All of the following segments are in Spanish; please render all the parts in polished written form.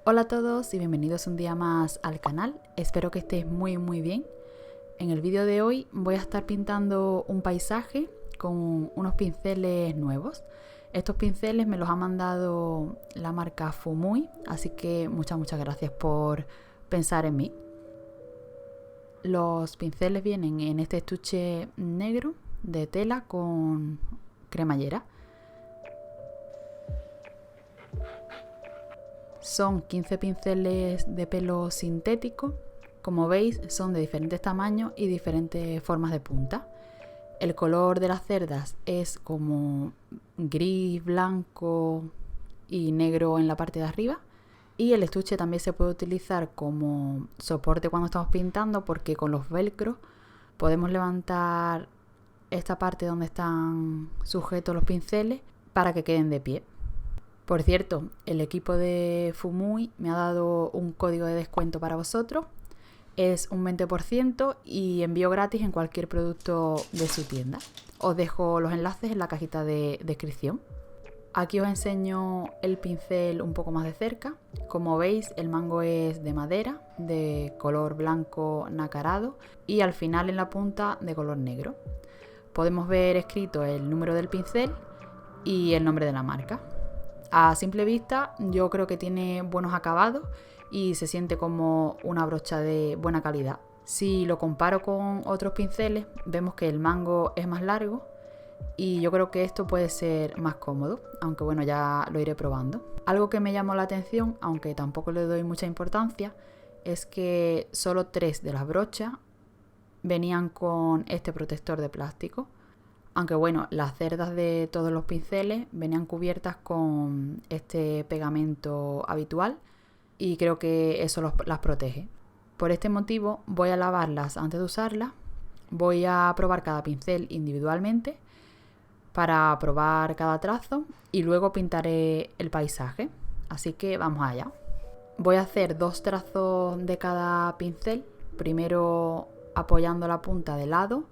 Hola a todos y bienvenidos un día más al canal. Espero que estéis muy bien. En el vídeo de hoy voy a estar pintando un paisaje con unos pinceles nuevos. Estos pinceles me los ha mandado la marca Fumui, así que muchas gracias por pensar en mí. Los pinceles vienen en este estuche negro de tela con cremallera. Son 15 pinceles de pelo sintético. Como veis, son de diferentes tamaños y diferentes formas de punta. El color de las cerdas es como gris, blanco y negro en la parte de arriba. Y el estuche también se puede utilizar como soporte cuando estamos pintando, porque con los velcros podemos levantar esta parte donde están sujetos los pinceles para que queden de pie. Por cierto, el equipo de Fumui me ha dado un código de descuento para vosotros. Es un 20% y envío gratis en cualquier producto de su tienda. Os dejo los enlaces en la cajita de descripción. Aquí os enseño el pincel un poco más de cerca. Como veis, el mango es de madera, de color blanco nacarado y al final en la punta de color negro. Podemos ver escrito el número del pincel y el nombre de la marca. A simple vista yo creo que tiene buenos acabados y se siente como una brocha de buena calidad. Si lo comparo con otros pinceles, vemos que el mango es más largo y yo creo que esto puede ser más cómodo, aunque bueno, ya lo iré probando. Algo que me llamó la atención, aunque tampoco le doy mucha importancia, es que solo 3 de las brochas venían con este protector de plástico. Aunque bueno, las cerdas de todos los pinceles venían cubiertas con este pegamento habitual y creo que eso las protege. Por este motivo voy a lavarlas antes de usarlas. Voy a probar cada pincel individualmente para probar cada trazo y luego pintaré el paisaje. Así que vamos allá. Voy a hacer 2 trazos de cada pincel. Primero apoyando la punta de lado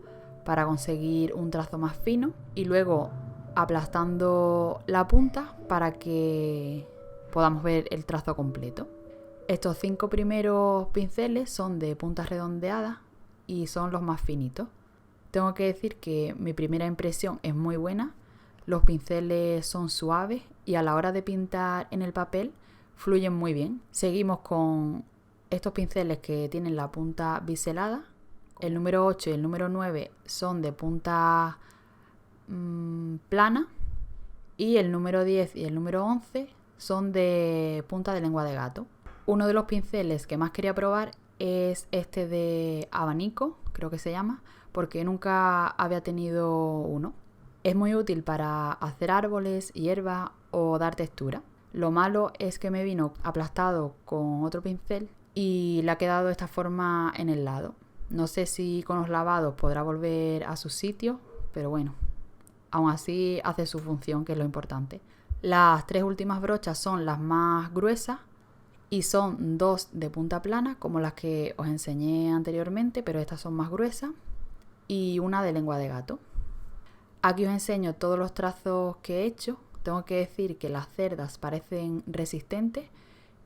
para conseguir un trazo más fino y luego aplastando la punta para que podamos ver el trazo completo. Estos 5 primeros pinceles son de puntas redondeadas y son los más finitos. Tengo que decir que mi primera impresión es muy buena. Los pinceles son suaves y a la hora de pintar en el papel fluyen muy bien. Seguimos con estos pinceles que tienen la punta biselada. El número 8 y el número 9 son de punta plana y el número 10 y el número 11 son de punta de lengua de gato. Uno de los pinceles que más quería probar es este de abanico, creo que se llama, porque nunca había tenido uno. Es muy útil para hacer árboles, hierba o dar textura. Lo malo es que me vino aplastado con otro pincel y le ha quedado de esta forma en el lado. No sé si con los lavados podrá volver a su sitio, pero bueno, aún así hace su función, que es lo importante. Las 3 últimas brochas son las más gruesas y son 2 de punta plana, como las que os enseñé anteriormente, pero estas son más gruesas, y una de lengua de gato. Aquí os enseño todos los trazos que he hecho. Tengo que decir que las cerdas parecen resistentes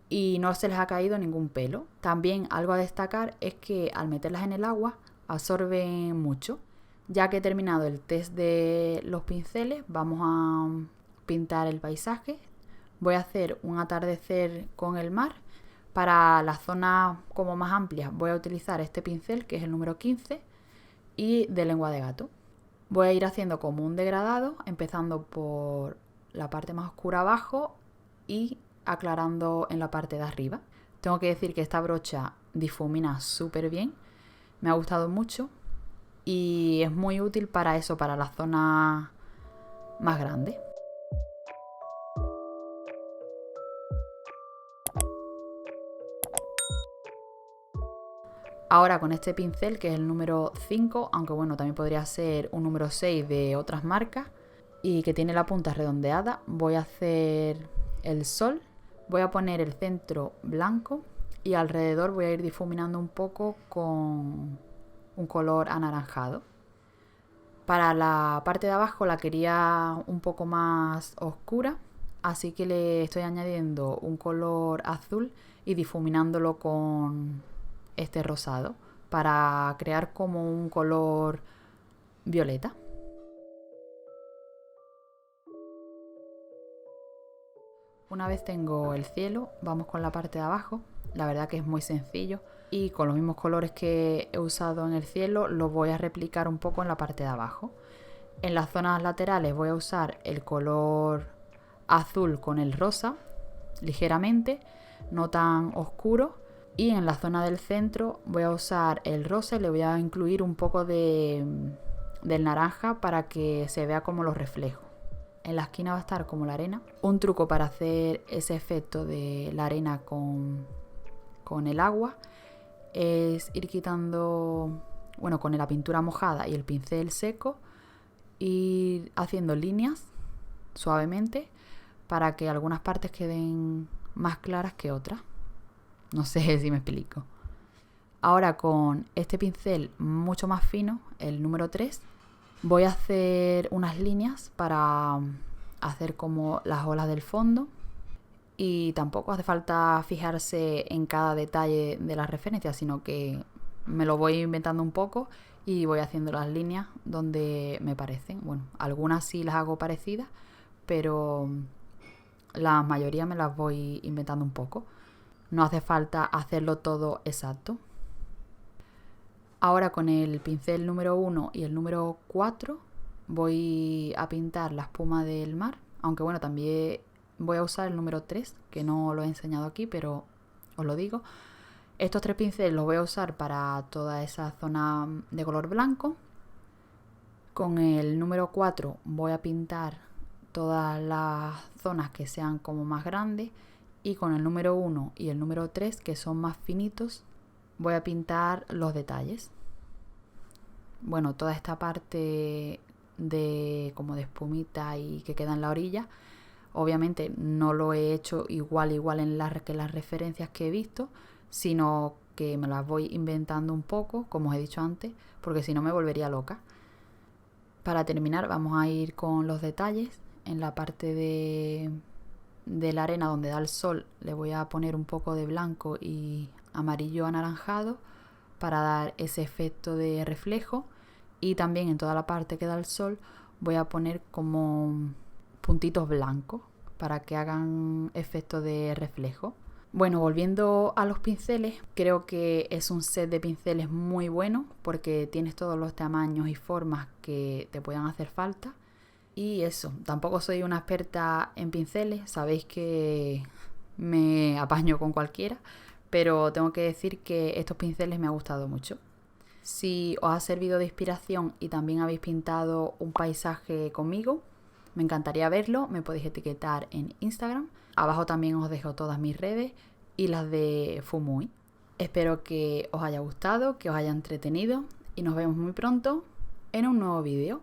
y no se les ha caído ningún pelo. También algo a destacar es que al meterlas en el agua absorben mucho. Ya que he terminado el test de los pinceles, vamos a pintar el paisaje. Voy a hacer un atardecer con el mar. Para las zonas como más amplias voy a utilizar este pincel, que es el número 15 y de lengua de gato. Voy a ir haciendo como un degradado, empezando por la parte más oscura abajo y aclarando en la parte de arriba. Tengo que decir que esta brocha difumina súper bien, me ha gustado mucho y es muy útil para eso, para la zona más grande. Ahora con este pincel, que es el número 5, aunque bueno, también podría ser un número 6 de otras marcas y que tiene la punta redondeada, voy a hacer el sol. Voy a poner el centro blanco y alrededor voy a ir difuminando un poco con un color anaranjado. Para la parte de abajo la quería un poco más oscura, así que le estoy añadiendo un color azul y difuminándolo con este rosado para crear como un color violeta. Una vez tengo el cielo, vamos con la parte de abajo. La verdad que es muy sencillo y con los mismos colores que he usado en el cielo los voy a replicar un poco en la parte de abajo. En las zonas laterales voy a usar el color azul con el rosa, ligeramente, no tan oscuro. Y en la zona del centro voy a usar el rosa y le voy a incluir un poco del naranja para que se vea como los reflejos. En la esquina va a estar como la arena. Un truco para hacer ese efecto de la arena con el agua es ir quitando, bueno, con la pintura mojada y el pincel seco, ir haciendo líneas suavemente para que algunas partes queden más claras que otras. No sé si me explico. Ahora con este pincel mucho más fino, el número 3, voy a hacer unas líneas para hacer como las olas del fondo. Y tampoco hace falta fijarse en cada detalle de las referencias, sino que me lo voy inventando un poco y voy haciendo las líneas donde me parecen. Bueno, algunas sí las hago parecidas, pero la mayoría me las voy inventando un poco. No hace falta hacerlo todo exacto. Ahora con el pincel número 1 y el número 4 voy a pintar la espuma del mar, aunque bueno, también voy a usar el número 3, que no lo he enseñado aquí, pero os lo digo. Estos 3 pinceles los voy a usar para toda esa zona de color blanco. Con el número 4 voy a pintar todas las zonas que sean como más grandes. Y con el número 1 y el número 3, que son más finitos, voy a pintar los detalles. Bueno, toda esta parte como de espumita y que queda en la orilla, obviamente no lo he hecho igual en que las referencias que he visto, sino que me las voy inventando un poco, como os he dicho antes, porque si no me volvería loca. Para terminar vamos a ir con los detalles. En la parte de la arena donde da el sol le voy a poner un poco de blanco y amarillo anaranjado para dar ese efecto de reflejo. Y también en toda la parte que da el sol voy a poner como puntitos blancos para que hagan efecto de reflejo. Bueno, volviendo a los pinceles, creo que es un set de pinceles muy bueno porque tienes todos los tamaños y formas que te puedan hacer falta. Y eso, tampoco soy una experta en pinceles, sabéis que me apaño con cualquiera, pero tengo que decir que estos pinceles me han gustado mucho. Si os ha servido de inspiración y también habéis pintado un paisaje conmigo, me encantaría verlo, me podéis etiquetar en Instagram. Abajo también os dejo todas mis redes y las de Fumui. Espero que os haya gustado, que os haya entretenido y nos vemos muy pronto en un nuevo vídeo.